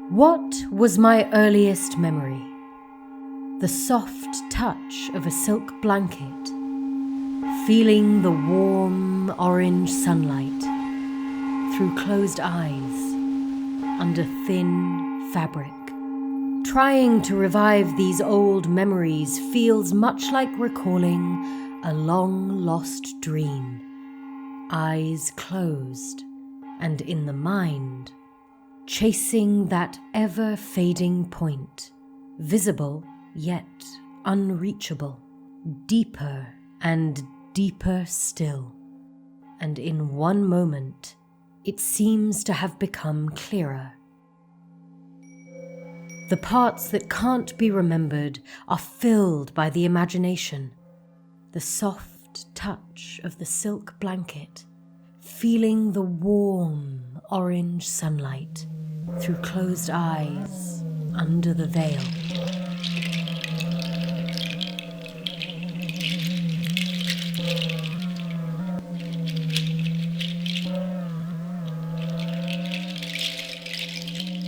What was my earliest memory? The soft touch of a silk blanket, feeling the warm orange sunlight through closed eyes, under thin fabric. Trying to revive these old memories feels much like recalling a long-lost dream. Eyes closed, and in the mind, chasing that ever-fading point, visible yet unreachable, deeper and deeper still. And in one moment, it seems to have become clearer. The parts that can't be remembered are filled by the imagination. The soft touch of the silk blanket, feeling the warm orange sunlight through closed eyes under the veil.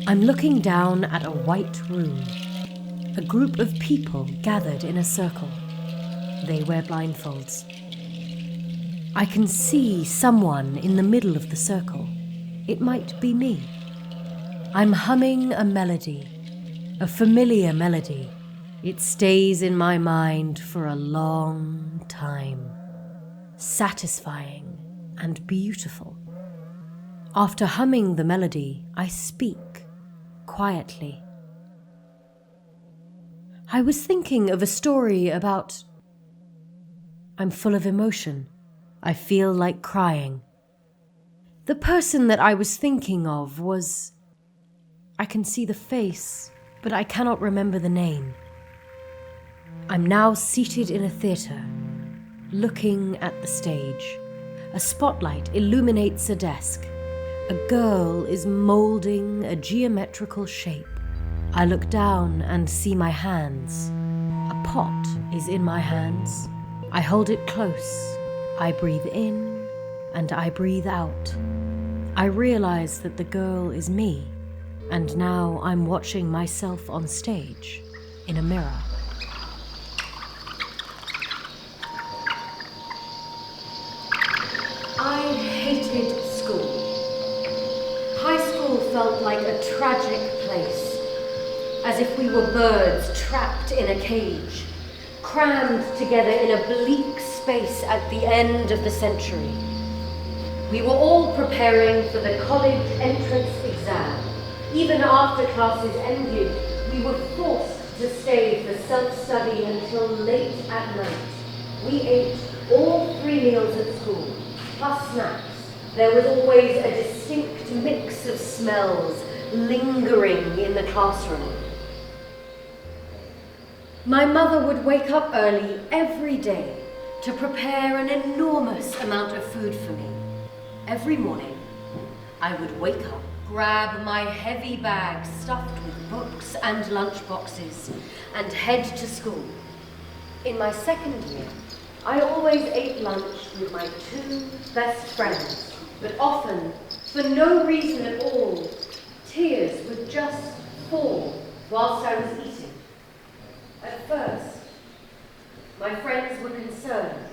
I'm looking down at a white room. A group of people gathered in a circle. They wear blindfolds. I can see someone in the middle of the circle. It might be me. I'm humming a melody, a familiar melody. It stays in my mind for a long time, satisfying and beautiful. After humming the melody, I speak quietly. I was thinking of a story about... I'm full of emotion. I feel like crying. The person that I was thinking of was... I can see the face, but I cannot remember the name. I'm now seated in a theatre, looking at the stage. A spotlight illuminates a desk. A girl is moulding a geometrical shape. I look down and see my hands. A pot is in my hands. I hold it close. I breathe in and I breathe out. I realize that the girl is me, and now I'm watching myself on stage in a mirror. I hated school. High school felt like a tragic place, as if we were birds trapped in a cage, crammed together in a bleak space at the end of the century. We were all preparing for the college entrance exam. Even after classes ended, we were forced to stay for self-study until late at night. We ate all 3 meals at school, plus snacks. There was always a distinct mix of smells lingering in the classroom. My mother would wake up early every day to prepare an enormous amount of food for me. Every morning, I would wake up, grab my heavy bag stuffed with books and lunch boxes, and head to school. In my second year, I always ate lunch with my 2 best friends, but often, for no reason at all, tears would just fall whilst I was eating. At first, my friends were concerned,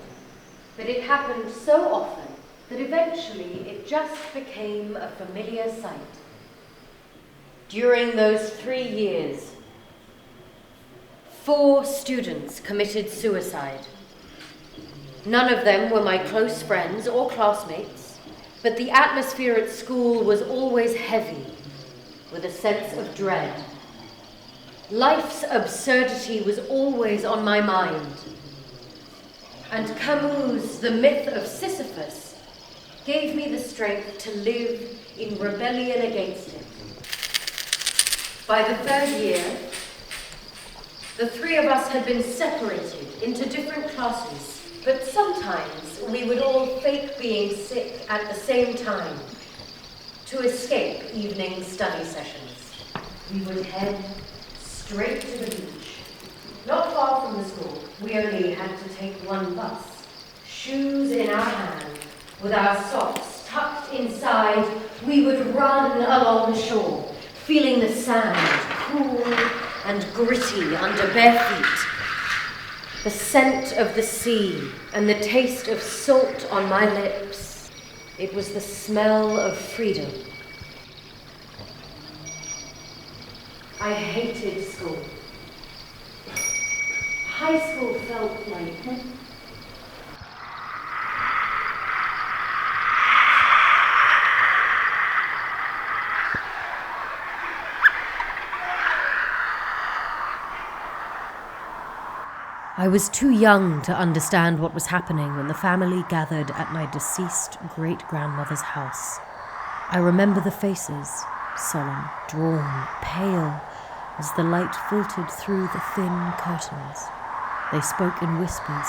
but it happened so often that eventually it just became a familiar sight. During those 3 years, 4 students committed suicide. None of them were my close friends or classmates, but the atmosphere at school was always heavy, with a sense of dread. Life's absurdity was always on my mind, and Camus' The Myth of Sisyphus gave me the strength to live in rebellion against it. By the 3rd year, the 3 of us had been separated into different classes, but sometimes we would all fake being sick at the same time to escape evening study sessions. We would head straight to the beach. Not far from the school, we only had to take 1 bus. Shoes in our hand, with our socks tucked inside, we would run along the shore, feeling the sand cool and gritty under bare feet, the scent of the sea and the taste of salt on my lips. It was the smell of freedom. I hated school. High school felt like... I was too young to understand what was happening when the family gathered at my deceased great-grandmother's house. I remember the faces, solemn, drawn, pale, as the light filtered through the thin curtains. They spoke in whispers,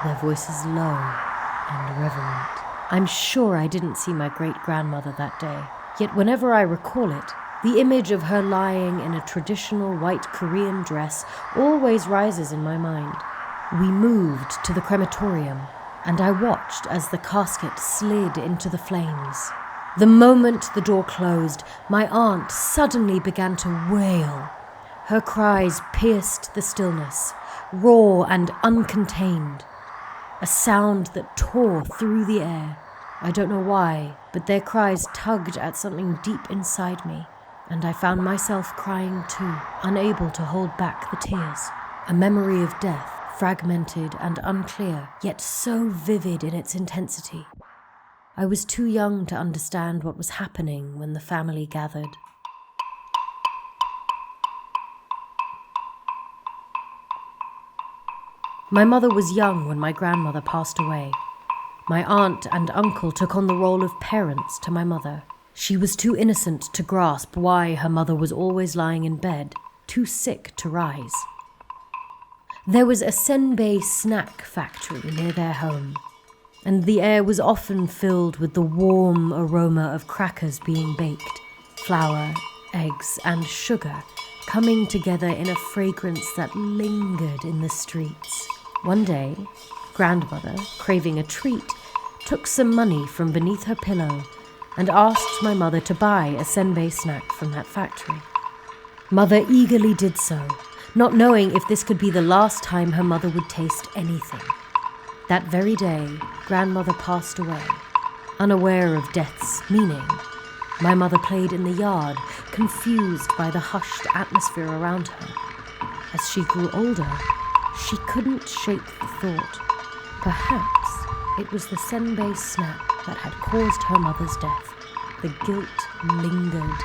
their voices low and reverent. I'm sure I didn't see my great-grandmother that day, yet whenever I recall it, the image of her lying in a traditional white Korean dress always rises in my mind. We moved to the crematorium, and I watched as the casket slid into the flames. The moment the door closed, my aunt suddenly began to wail. Her cries pierced the stillness, raw and uncontained. A sound that tore through the air. I don't know why, but their cries tugged at something deep inside me. And I found myself crying too, unable to hold back the tears. A memory of death, fragmented and unclear, yet so vivid in its intensity. I was too young to understand what was happening when the family gathered. My mother was young when my grandmother passed away. My aunt and uncle took on the role of parents to my mother. She was too innocent to grasp why her mother was always lying in bed, too sick to rise. There was a senbei snack factory near their home, and the air was often filled with the warm aroma of crackers being baked, flour, eggs, and sugar coming together in a fragrance that lingered in the streets. One day, grandmother, craving a treat, took some money from beneath her pillow and asked my mother to buy a senbei snack from that factory. Mother eagerly did so, not knowing if this could be the last time her mother would taste anything. That very day, grandmother passed away, unaware of death's meaning. My mother played in the yard, confused by the hushed atmosphere around her. As she grew older, she couldn't shake the thought. Perhaps it was the senbei snack that had caused her mother's death. The guilt lingered,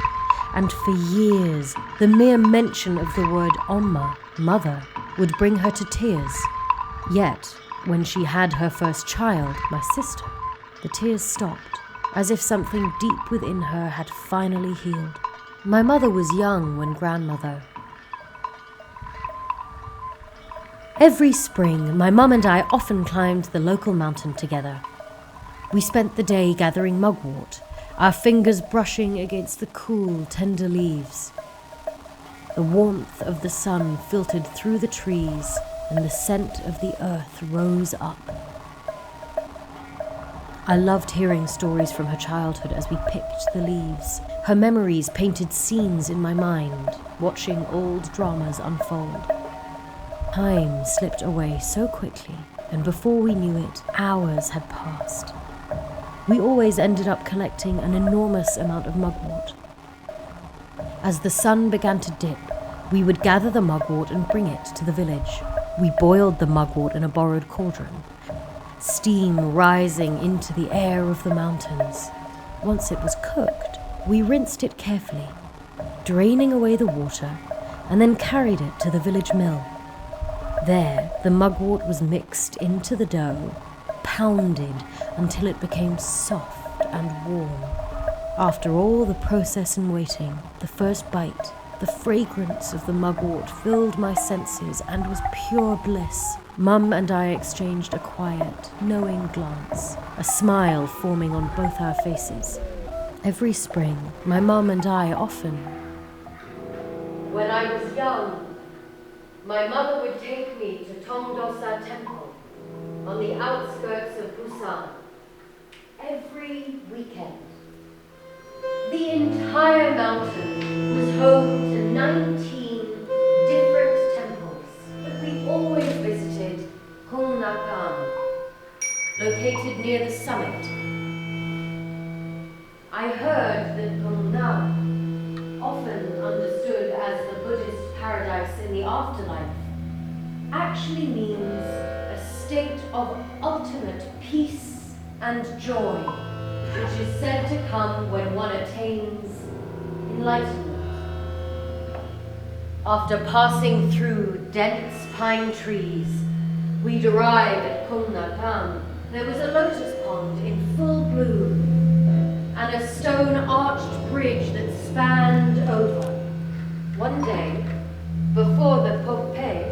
and for years, the mere mention of the word Oma, mother, would bring her to tears. Yet, when she had her first child, my sister, the tears stopped, as if something deep within her had finally healed. My mother was young when grandmother... Every spring, my mum and I often climbed the local mountain together. We spent the day gathering mugwort, our fingers brushing against the cool, tender leaves. The warmth of the sun filtered through the trees, and the scent of the earth rose up. I loved hearing stories from her childhood as we picked the leaves. Her memories painted scenes in my mind, watching old dramas unfold. Time slipped away so quickly, and before we knew it, hours had passed. We always ended up collecting an enormous amount of mugwort. As the sun began to dip, we would gather the mugwort and bring it to the village. We boiled the mugwort in a borrowed cauldron, steam rising into the air of the mountains. Once it was cooked, we rinsed it carefully, draining away the water, and then carried it to the village mill. There, the mugwort was mixed into the dough, pounded until it became soft and warm. After all the process and waiting, the first bite, the fragrance of the mugwort filled my senses and was pure bliss. Mum and I exchanged a quiet, knowing glance, a smile forming on both our faces. Every spring, my mum and I often... When I was young, my mother would take me to Tongdosa Temple on the outskirts of Busan every weekend. The entire mountain was near the summit. I heard that Gongnam, often understood as the Buddhist paradise in the afterlife, actually means a state of ultimate peace and joy, which is said to come when one attains enlightenment. After passing through dense pine trees, we'd arrive at Kungnakam. There was a lotus pond in full bloom and a stone-arched bridge that spanned over. One day, before the Pogpe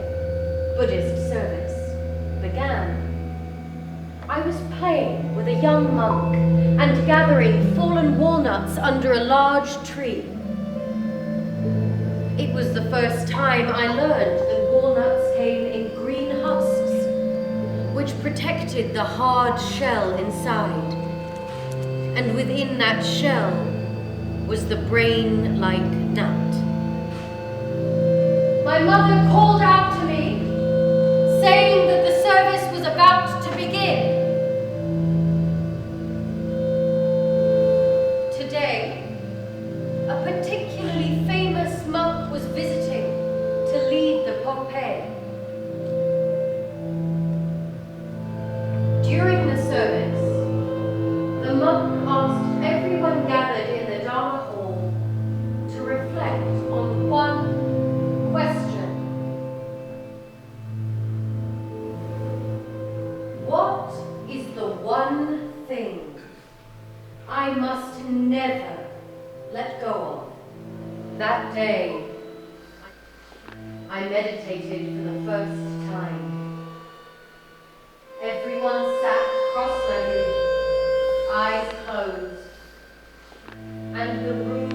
Buddhist service began, I was playing with a young monk and gathering fallen walnuts under a large tree. It was the first time I learned that walnuts came in green husks, which protected the hard shell inside. And within that shell was the brain-like nut. My mother called out to me, saying that the service was about to begin. Today, a particularly famous monk was visiting to lead the Pogpe. During the service, the monk asked everyone gathered in the Dharma hall to reflect on one question. What is the one thing I must never let go of? That day, I meditated for the first time. Everyone sat cross-legged, eyes closed, and the room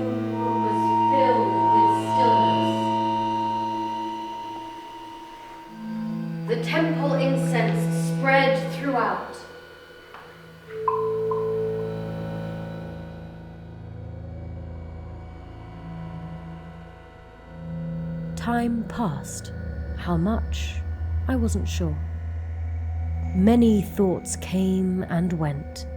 was filled with stillness. The temple incense spread throughout. Time passed. How much? I wasn't sure. Many thoughts came and went.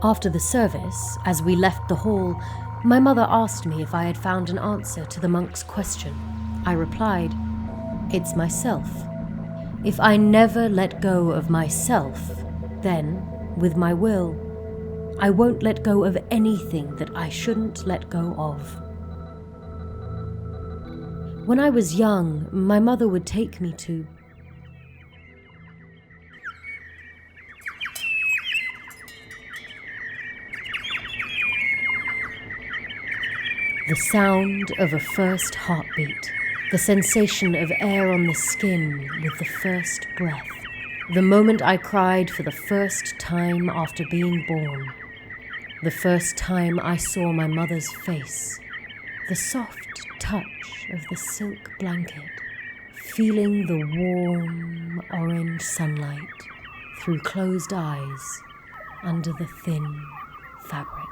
After the service, as we left the hall, my mother asked me if I had found an answer to the monk's question. I replied, "It's myself. If I never let go of myself, then, with my will, I won't let go of anything that I shouldn't let go of." When I was young, my mother would take me to the sound of a first heartbeat, the sensation of air on the skin with the first breath, the moment I cried for the first time after being born, the first time I saw my mother's face, the soft touch of the silk blanket, feeling the warm orange sunlight through closed eyes under the thin fabric.